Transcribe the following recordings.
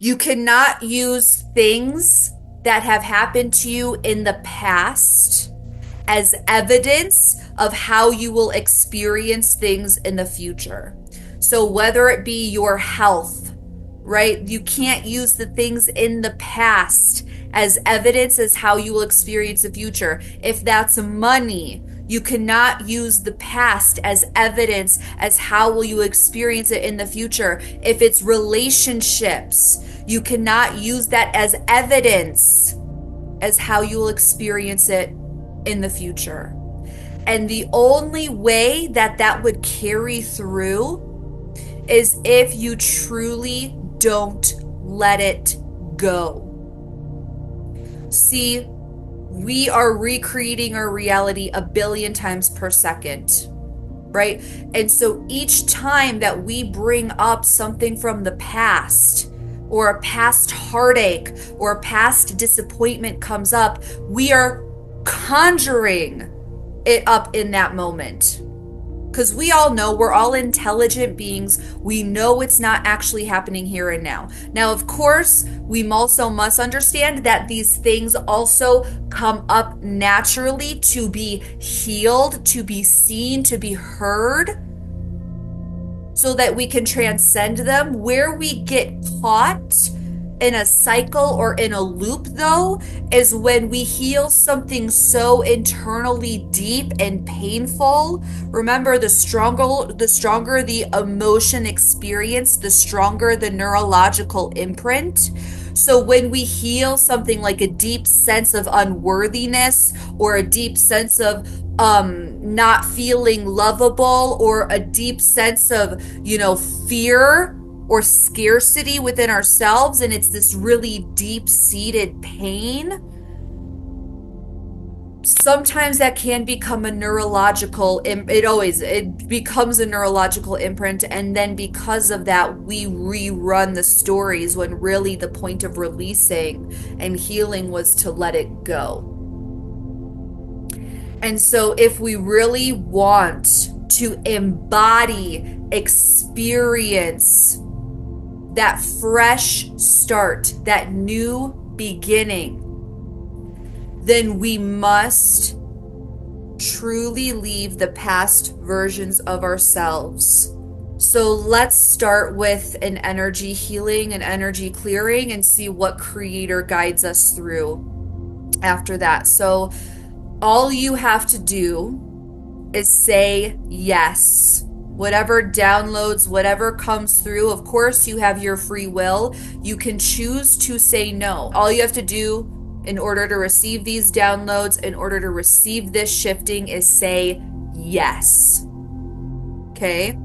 You cannot use things that have happened to you in the past as evidence of how you will experience things in the future. So, whether it be your health, right? You can't use the things in the past as evidence as how you will experience the future. If that's money, you cannot use the past as evidence as how will you experience it in the future. If it's relationships, you cannot use that as evidence as how you will experience it in the future. And the only way that that would carry through is if you truly don't let it go. See, we are recreating our reality a billion times per second, right? And so each time that we bring up something from the past, or a past heartache, or a past disappointment comes up, we are conjuring it up in that moment. Because we all know we're all intelligent beings. We know it's not actually happening here and now. Now, of course, we also must understand that these things also come up naturally to be healed, to be seen, to be heard, so that we can transcend them. Where we get caught in a cycle or in a loop, though, is when we heal something so internally deep and painful. Remember, the stronger the emotion experience, the stronger the neurological imprint. So when we heal something like a deep sense of unworthiness, or a deep sense of not feeling lovable, or a deep sense of, fear or scarcity within ourselves, and it's this really deep-seated pain, sometimes that can become a neurological, it becomes a neurological imprint, and then because of that, we rerun the stories when really the point of releasing and healing was to let it go. And so if we really want to embody, experience that fresh start, that new beginning, then we must truly leave the past versions of ourselves. So let's start with an energy healing and energy clearing and see what creator guides us through after that. So all you have to do is say yes. Whatever downloads, whatever comes through, of course, you have your free will. You can choose to say no. All you have to do in order to receive these downloads, in order to receive this shifting, is say yes. Okay?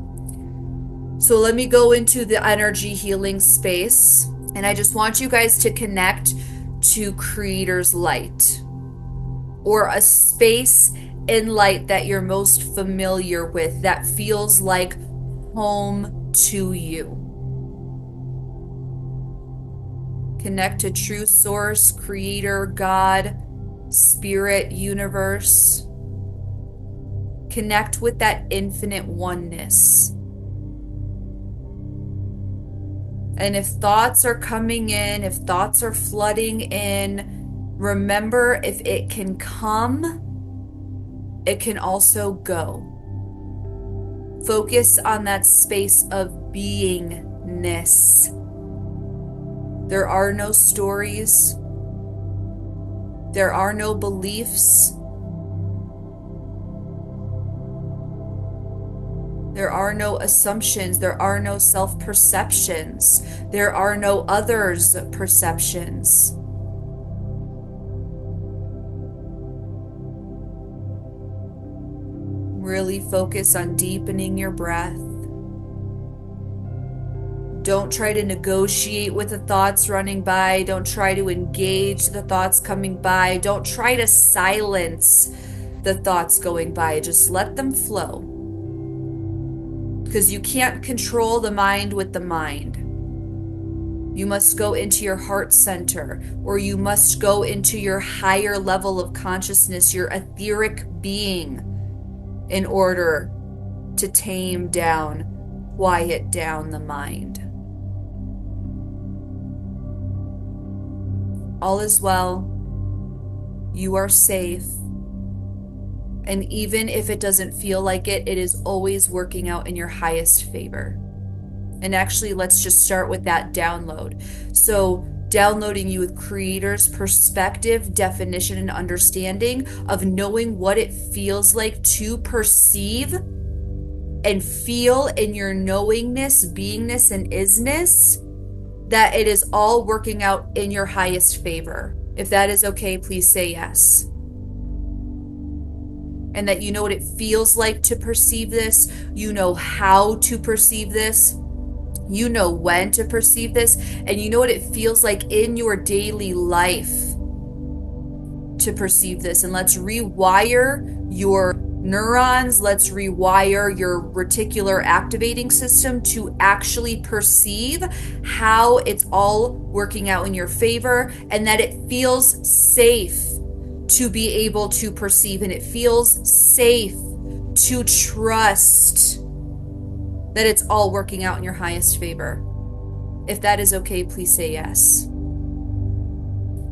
So let me go into the energy healing space. And I just want you guys to connect to Creator's light, or a space in light that you're most familiar with, that feels like home to you. Connect to true source, creator, God, spirit, universe. Connect with that infinite oneness. And if thoughts are coming in, if thoughts are flooding in, remember, if it can come, it can also go. Focus on that space of beingness. There are no stories. There are no beliefs. There are no assumptions. There are no self-perceptions. There are no others' perceptions. Really focus on deepening your breath. Don't try to negotiate with the thoughts running by. Don't try to engage the thoughts coming by. Don't try to silence the thoughts going by. Just let them flow. Because you can't control the mind with the mind. You must go into your heart center, or you must go into your higher level of consciousness, your etheric being, in order to tame down, quiet down the mind. All is well. You are safe. And even if it doesn't feel like it, it is always working out in your highest favor. And actually, let's just start with that download. So, downloading you with Creator's perspective, definition, and understanding of knowing what it feels like to perceive and feel in your knowingness, beingness, and isness, that it is all working out in your highest favor. If that is okay, please say yes. And that you know what it feels like to perceive this. You know how to perceive this. You know when to perceive this. And you know what it feels like in your daily life to perceive this. And let's rewire your neurons. Let's rewire your reticular activating system to actually perceive how it's all working out in your favor, and that it feels safe to be able to perceive, and it feels safe to trust that it's all working out in your highest favor. If that is okay, please say yes.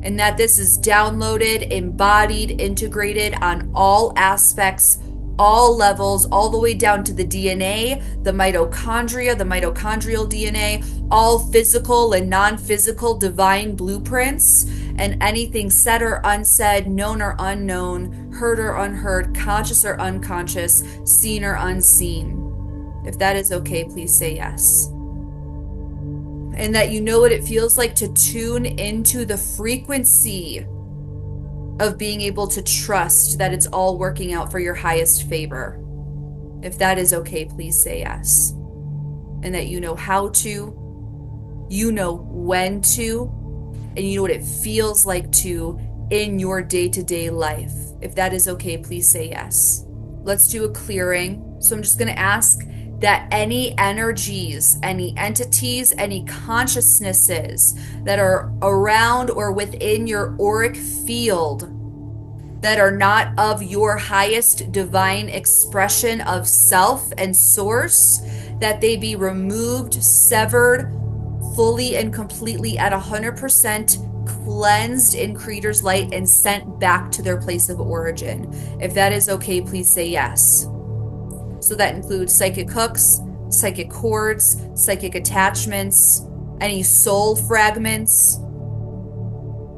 And that this is downloaded, embodied, integrated on all aspects, all levels, all the way down to the DNA, the mitochondria, the mitochondrial DNA, all physical and non-physical divine blueprints, and anything said or unsaid, known or unknown, heard or unheard, conscious or unconscious, seen or unseen. If that is okay, please say yes. And that you know what it feels like to tune into the frequency of being able to trust that it's all working out for your highest favor. If that is okay, please say yes. And that you know how to, you know when to, and you know what it feels like to in your day-to-day life. If that is okay, please say yes. Let's do a clearing. So I'm just going to ask that any energies, any entities, any consciousnesses that are around or within your auric field that are not of your highest divine expression of self and source, that they be removed, severed, fully and completely at 100% cleansed in Creator's light and sent back to their place of origin. If that is okay, please say yes. So that includes psychic hooks, psychic cords, psychic attachments, any soul fragments.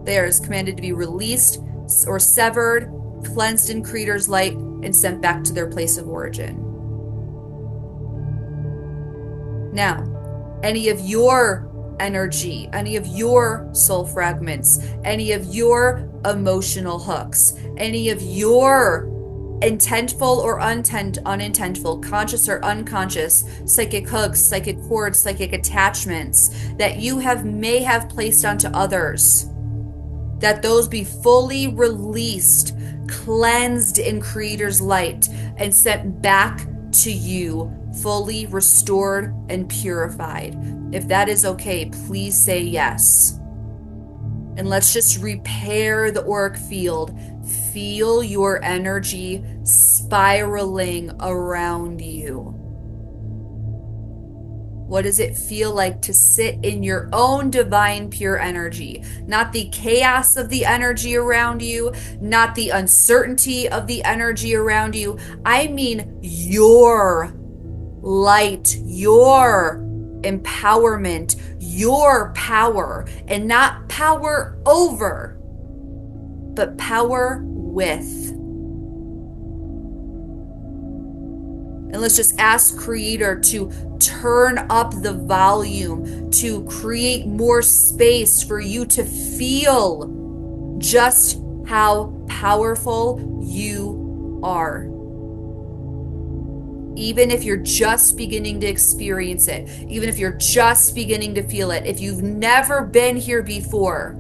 They are commanded to be released or severed, cleansed in Creator's light, and sent back to their place of origin. Now, any of your energy, any of your soul fragments, any of your emotional hooks, any of your intentful or unintentful, conscious or unconscious, psychic hooks, psychic cords, psychic attachments that you may have placed onto others, that those be fully released, cleansed in Creator's light, and sent back to you, fully restored and purified. If that is okay, please say yes. And let's just repair the auric field. Feel your energy spiraling around you. What does it feel like to sit in your own divine pure energy? Not the chaos of the energy around you, not the uncertainty of the energy around you. I mean your light, your empowerment, your power, and not power over, but power with. And let's just ask Creator to turn up the volume, to create more space for you to feel just how powerful you are. Even if you're just beginning to experience it, even if you're just beginning to feel it, if you've never been here before,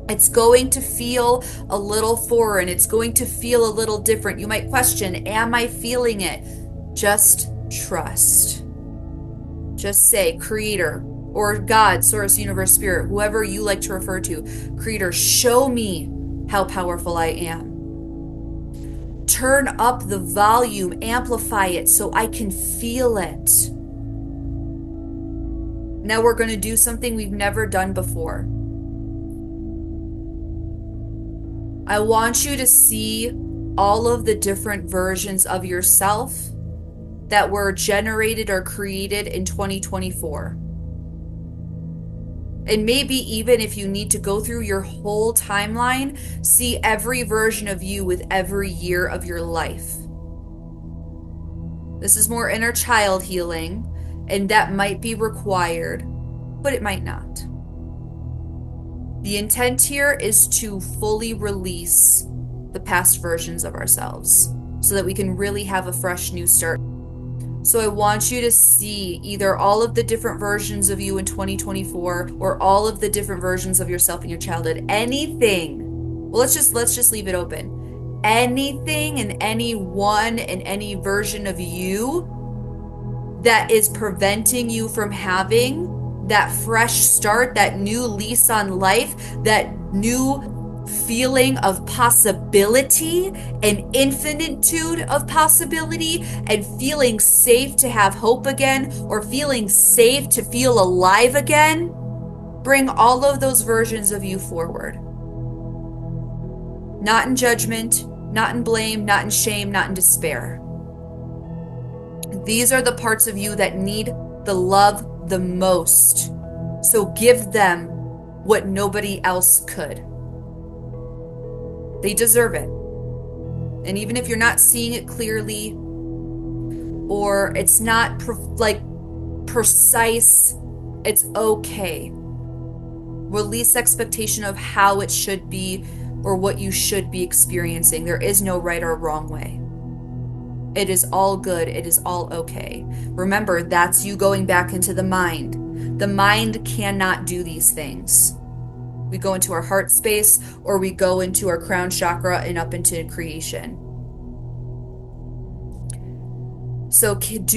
it's going to feel a little foreign. It's going to feel a little different. You might question, am I feeling it? Just trust. Just say, Creator, or God, Source, Universe, Spirit, whoever you like to refer to, Creator, show me how powerful I am. Turn up the volume, amplify it so I can feel it. Now we're going to do something we've never done before. I want you to see all of the different versions of yourself that were generated or created in 2024. And maybe even if you need to go through your whole timeline, see every version of you with every year of your life. This is more inner child healing, and that might be required, but it might not. The intent here is to fully release the past versions of ourselves so that we can really have a fresh new start. So I want you to see either all of the different versions of you in 2024 or all of the different versions of yourself in your childhood. Anything. Well, let's just leave it open. Anything and anyone and any version of you that is preventing you from having that fresh start, that new lease on life, that new feeling of possibility, an infinitude of possibility, and feeling safe to have hope again, or feeling safe to feel alive again, bring all of those versions of you forward. Not in judgment, not in blame, not in shame, not in despair. These are the parts of you that need the love the most. So give them what nobody else could. They deserve it. And even if you're not seeing it clearly, or it's not precise, it's okay. Release expectation of how it should be or what you should be experiencing. There is no right or wrong way. It is all good. It is all okay. Remember, that's you going back into the mind. The mind cannot do these things. We go into our heart space, or we go into our crown chakra and up into creation. So can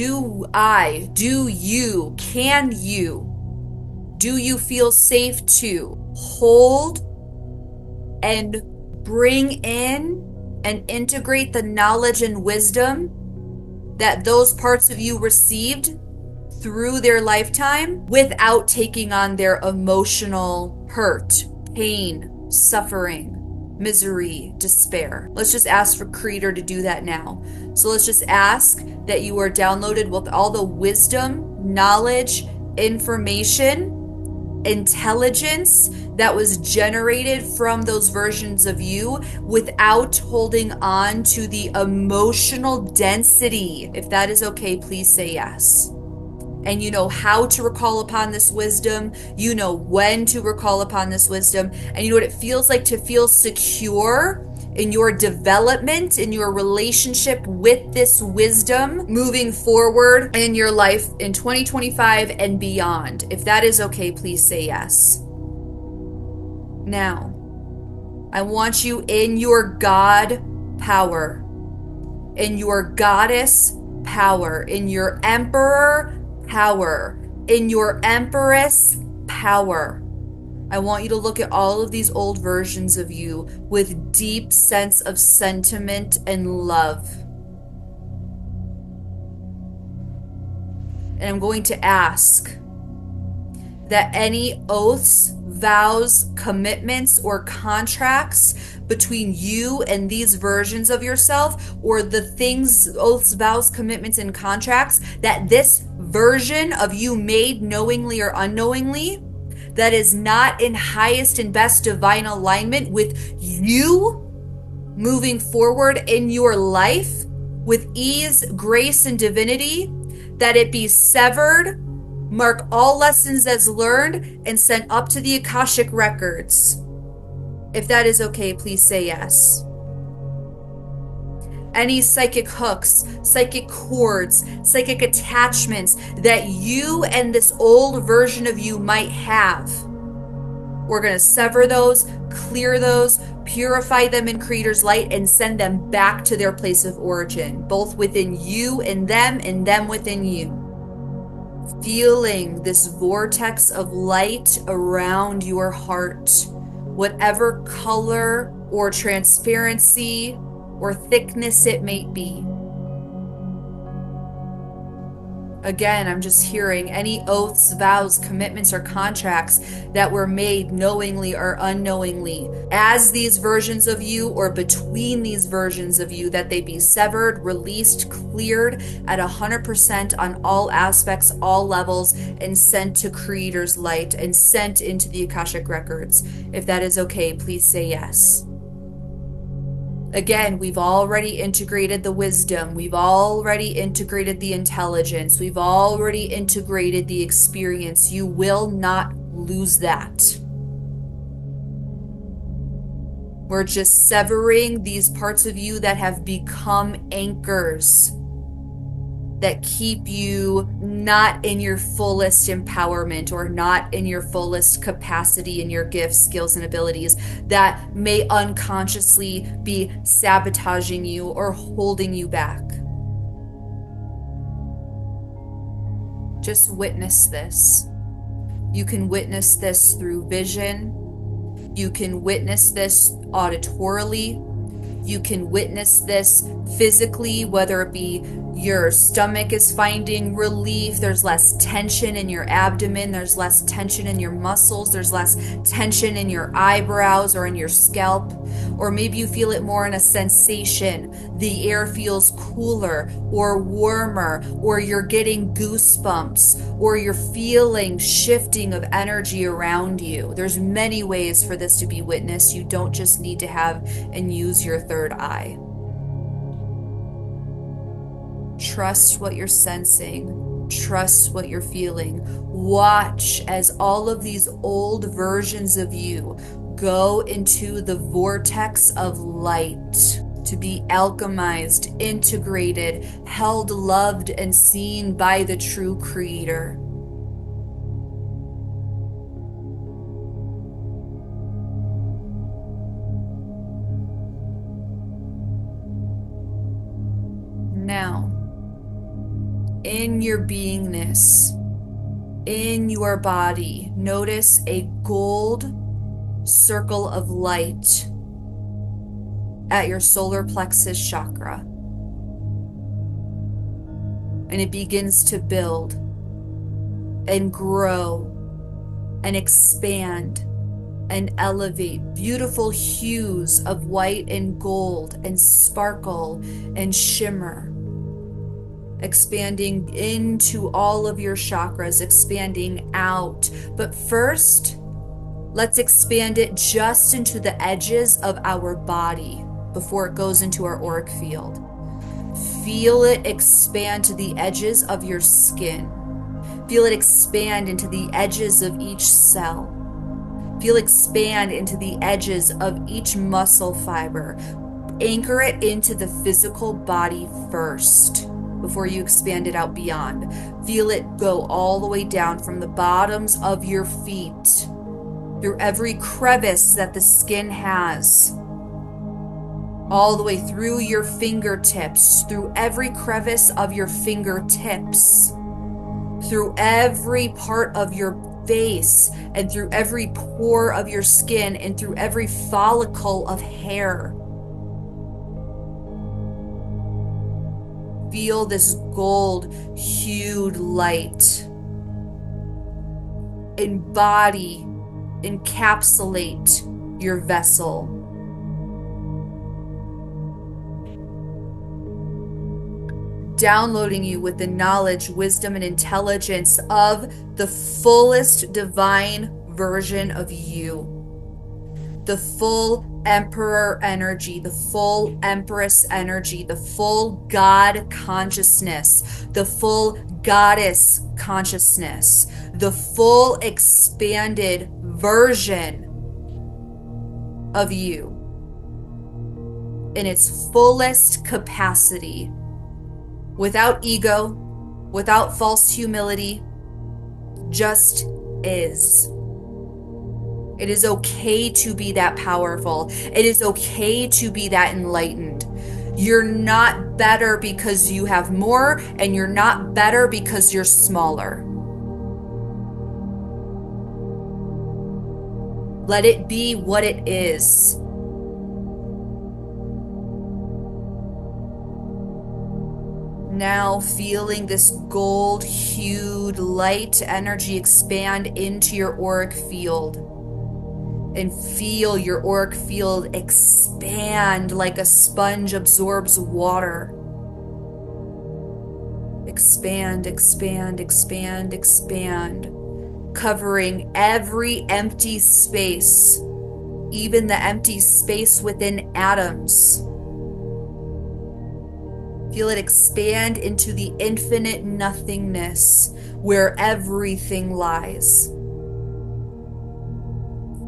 you feel safe to hold and bring in and integrate the knowledge and wisdom that those parts of you received through their lifetime without taking on their emotional hurt, pain, suffering, misery, despair? Let's just ask for Creator to do that now. So let's just ask that you are downloaded with all the wisdom, knowledge, information, intelligence that was generated from those versions of you without holding on to the emotional density. If that is okay, please say yes. And you know how to recall upon this wisdom. You know when to recall upon this wisdom. And you know what it feels like to feel secure in your development, in your relationship with this wisdom, moving forward in your life in 2025 and beyond. If that is okay, please say yes. Now, I want you in your God power, in your goddess power, in your emperor power, in your empress power. I want you to look at all of these old versions of you with deep sense of sentiment and love. And I'm going to ask that any oaths, vows, commitments, or contracts between you and these versions of yourself, or the things, oaths, vows, commitments, and contracts that this version of you made knowingly or unknowingly, that is not in highest and best divine alignment with you moving forward in your life with ease, grace, and divinity, that it be severed, mark all lessons as learned, and sent up to the Akashic records. If that is okay, please say yes. Any psychic hooks, psychic cords, psychic attachments that you and this old version of you might have, we're going to sever those, clear those, purify them in Creator's light, and send them back to their place of origin, both within you and them within you. Feeling this vortex of light around your heart, whatever color or transparency or thickness it may be. Again, I'm just hearing any oaths, vows, commitments, or contracts that were made knowingly or unknowingly as these versions of you or between these versions of you, that they be severed, released, cleared at 100% on all aspects, all levels, and sent to Creator's light and sent into the Akashic Records. If that is okay, please say yes. Again, we've already integrated the wisdom. We've already integrated the intelligence. We've already integrated the experience. You will not lose that. We're just severing these parts of you that have become anchors that keep you not in your fullest empowerment or not in your fullest capacity in your gifts, skills, and abilities, that may unconsciously be sabotaging you or holding you back. Just witness this. You can witness this through vision. You can witness this auditorily. You can witness this physically, whether it be your stomach is finding relief, there's less tension in your abdomen, there's less tension in your muscles, there's less tension in your eyebrows or in your scalp, or maybe you feel it more in a sensation. The air feels cooler or warmer, or you're getting goosebumps, or you're feeling shifting of energy around you. There's many ways for this to be witnessed. You don't just need to have and use your third eye. Trust what you're sensing. Trust what you're feeling. Watch as all of these old versions of you go into the vortex of light to be alchemized, integrated, held, loved, and seen by the true Creator. Now, in your beingness, in your body, notice a gold circle of light at your solar plexus chakra. And it begins to build and grow and expand and elevate. Beautiful hues of white and gold and sparkle and shimmer, expanding into all of your chakras, expanding out. But first, let's expand it just into the edges of our body before it goes into our auric field. Feel it expand to the edges of your skin. Feel it expand into the edges of each cell. Feel it expand into the edges of each muscle fiber. Anchor it into the physical body first before you expand it out beyond. Feel it go all the way down from the bottoms of your feet, through every crevice that the skin has, all the way through your fingertips, through every crevice of your fingertips, through every part of your face, and through every pore of your skin, and through every follicle of hair. Feel this gold hued light embody, encapsulate your vessel. Downloading you with the knowledge, wisdom, and intelligence of the fullest divine version of you. The full emperor energy, the full empress energy, the full God consciousness, the full goddess consciousness, the full expanded version of you in its fullest capacity, without ego, without false humility, just is. It is okay to be that powerful. It is okay to be that enlightened. You're not better because you have more, and you're not better because you're smaller. Let it be what it is. Now feeling this gold hued light energy expand into your auric field. And feel your auric field expand like a sponge absorbs water. Expand, expand, expand, expand. Covering every empty space, even the empty space within atoms. Feel it expand into the infinite nothingness where everything lies.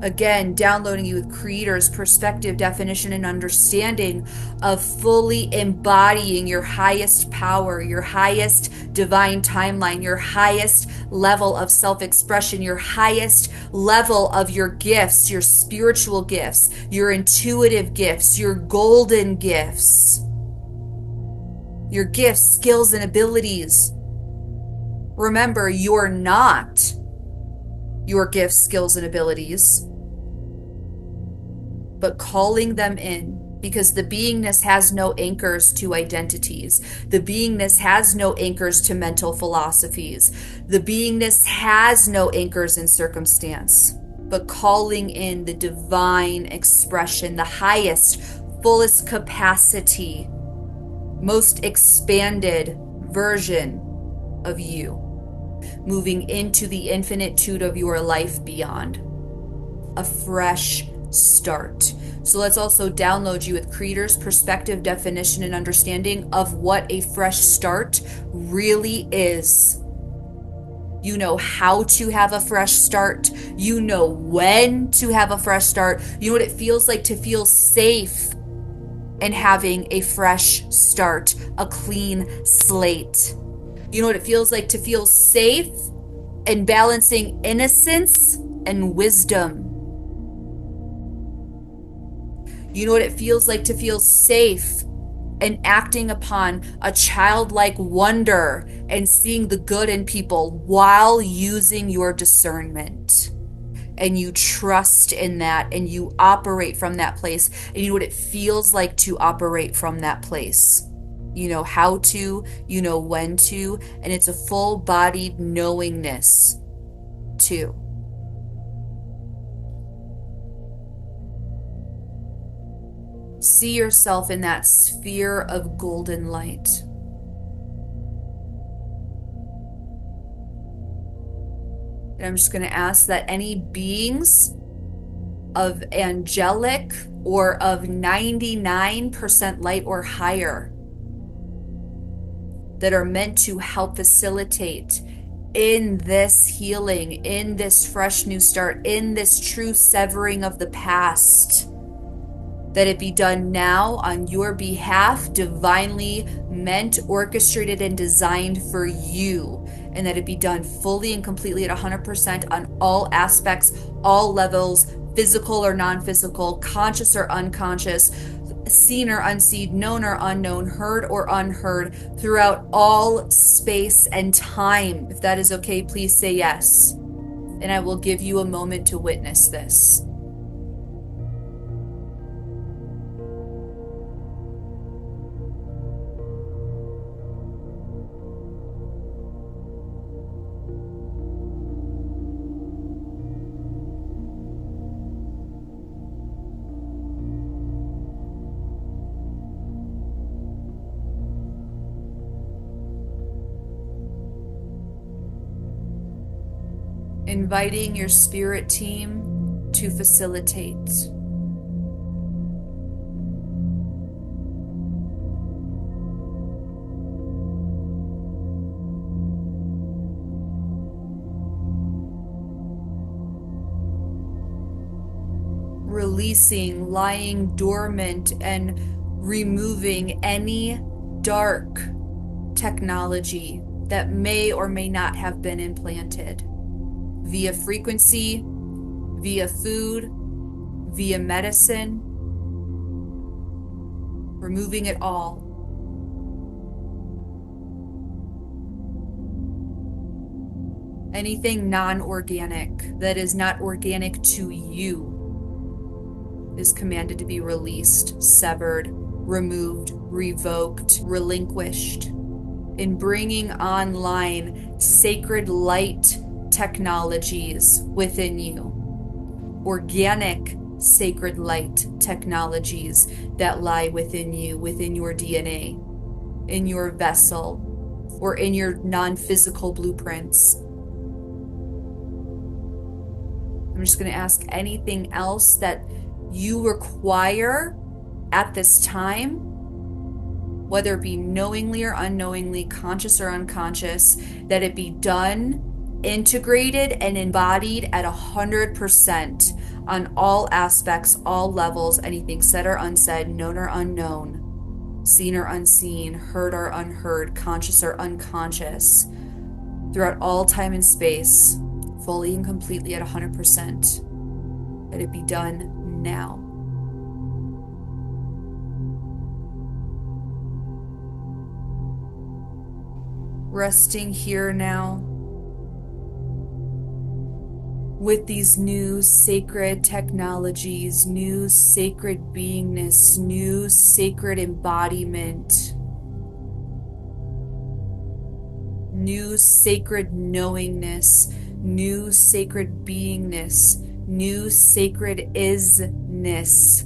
Again, downloading you with Creator's perspective, definition, and understanding of fully embodying your highest power, your highest divine timeline, your highest level of self-expression, your highest level of your gifts, your spiritual gifts, your intuitive gifts, your golden gifts, your gifts, skills, and abilities. Remember, you're not your gifts, skills, and abilities, but calling them in, because the beingness has no anchors to identities. The beingness has no anchors to mental philosophies. The beingness has no anchors in circumstance, but calling in the divine expression, the highest, fullest capacity, most expanded version of you, moving into the infinitude of your life beyond. A fresh start. So let's also download you with Creator's perspective, definition, and understanding of what a fresh start really is. You know how to have a fresh start. You know when to have a fresh start. You know what it feels like to feel safe in having a fresh start, a clean slate. You know what it feels like to feel safe in balancing innocence and wisdom. You know what it feels like to feel safe in acting upon a childlike wonder and seeing the good in people while using your discernment. And you trust in that and you operate from that place. And you know what it feels like to operate from that place. You know how to, you know when to, and it's a full-bodied knowingness too. See yourself in that sphere of golden light. And I'm just going to ask that any beings of angelic or of 99% light or higher that are meant to help facilitate in this healing, in this fresh new start, in this true severing of the past, that it be done now on your behalf, divinely meant, orchestrated, and designed for you. And that it be done fully and completely at 100% on all aspects, all levels, physical or non-physical, conscious or unconscious, seen or unseen, known or unknown, heard or unheard, throughout all space and time. If that is okay, please say yes. And I will give you a moment to witness this. Inviting your spirit team to facilitate. Releasing, lying dormant, and removing any dark technology that may or may not have been implanted. Via frequency, via food, via medicine, removing it all. Anything non-organic that is not organic to you is commanded to be released, severed, removed, revoked, relinquished. in bringing online sacred light technologies within you, organic sacred light technologies that lie within you, within your DNA, in your vessel, or in your non-physical blueprints. I'm just going to ask anything else that you require at this time, whether it be knowingly or unknowingly, conscious or unconscious, that it be done, integrated, and embodied at 100% on all aspects, all levels, anything said or unsaid, known or unknown, seen or unseen, heard or unheard, conscious or unconscious, throughout all time and space, fully and completely at 100%. Let it be done now. Resting here now with these new sacred technologies, new sacred beingness, new sacred embodiment, new sacred knowingness, new sacred beingness, new sacred isness.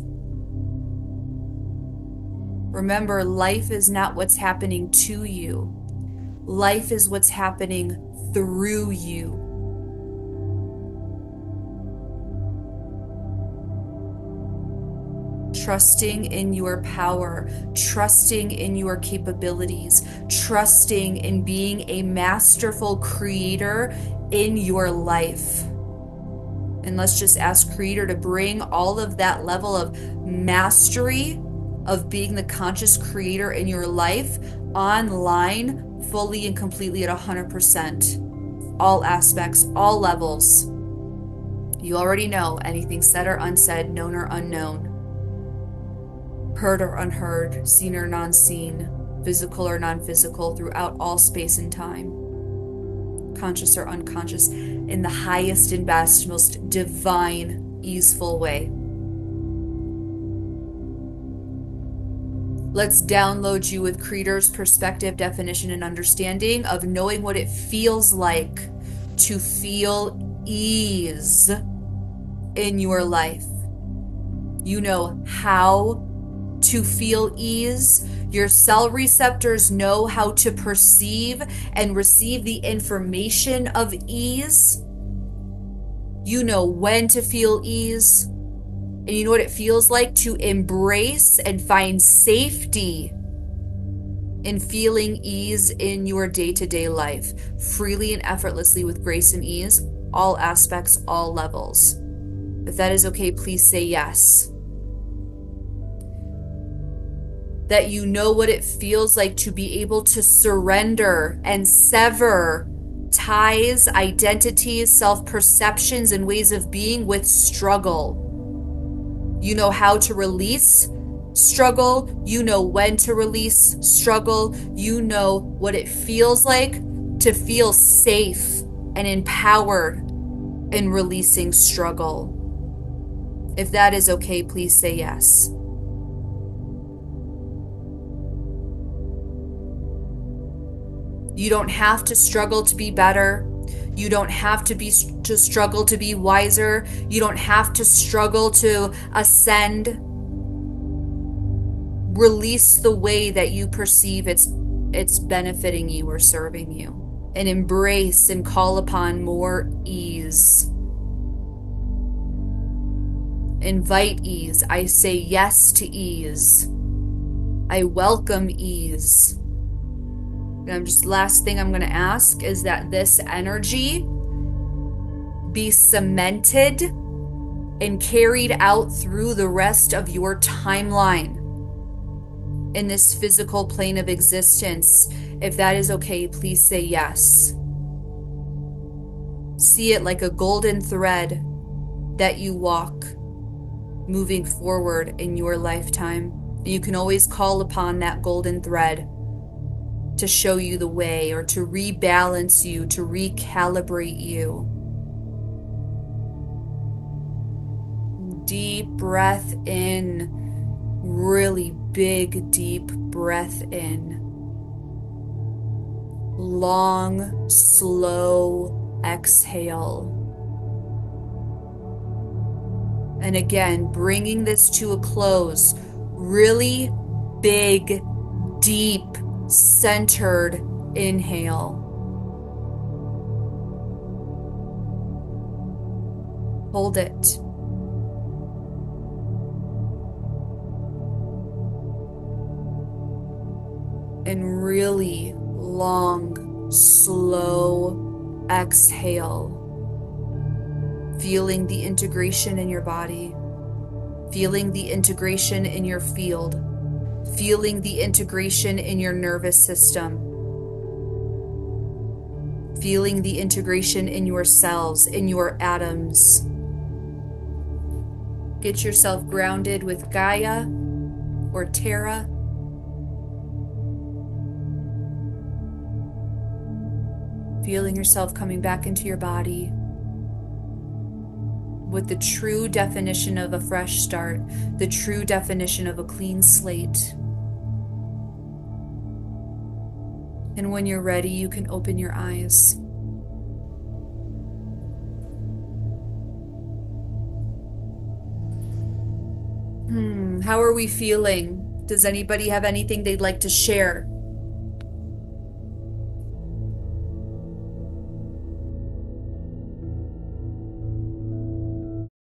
Remember, life is not what's happening to you. Life is what's happening through you. Trusting in your power, trusting in your capabilities, trusting in being a masterful creator in your life. And let's just ask Creator to bring all of that level of mastery of being the conscious creator in your life online, fully and completely at 100%. All aspects, all levels. You already know anything said or unsaid, known or unknown, heard or unheard, seen or non-seen, physical or non-physical, throughout all space and time, conscious or unconscious, in the highest and best, most divine, easeful way. Let's download you with Creator's perspective, definition, and understanding of knowing what it feels like to feel ease in your life. You know how to feel ease. Your cell receptors know how to perceive and receive the information of ease. You know when to feel ease, and you know what it feels like to embrace and find safety in feeling ease in your day-to-day life, freely and effortlessly with grace and ease, all aspects, all levels. If that is okay, please say yes. That you know what it feels like to be able to surrender and sever ties, identities, self-perceptions, and ways of being with struggle. You know how to release struggle. You know when to release struggle. You know what it feels like to feel safe and empowered in releasing struggle. If that is okay, please say yes. You don't have to struggle to be better. You don't have to struggle to be wiser. You don't have to struggle to ascend. Release the way that you perceive it's benefiting you or serving you, and embrace and call upon more ease. Invite ease. I say yes to ease. I welcome ease. And last thing I'm going to ask is that this energy be cemented and carried out through the rest of your timeline in this physical plane of existence. If that is okay, please say yes. See it like a golden thread that you walk moving forward in your lifetime. You can always call upon that golden thread to show you the way, or to rebalance you, to recalibrate you. Deep breath in, really big, deep breath in. long, slow exhale. And again, bringing this to a close, really big, deep, centered inhale. Hold it. And really long, slow exhale. Feeling the integration in your body. Feeling the integration in your field. Feeling the integration in your nervous system. Feeling the integration in your cells, in your atoms. Get yourself grounded with Gaia or Terra. Feeling yourself coming back into your body with the true definition of a fresh start, the true definition of a clean slate. And when you're ready, you can open your eyes. How are we feeling? Does anybody have anything they'd like to share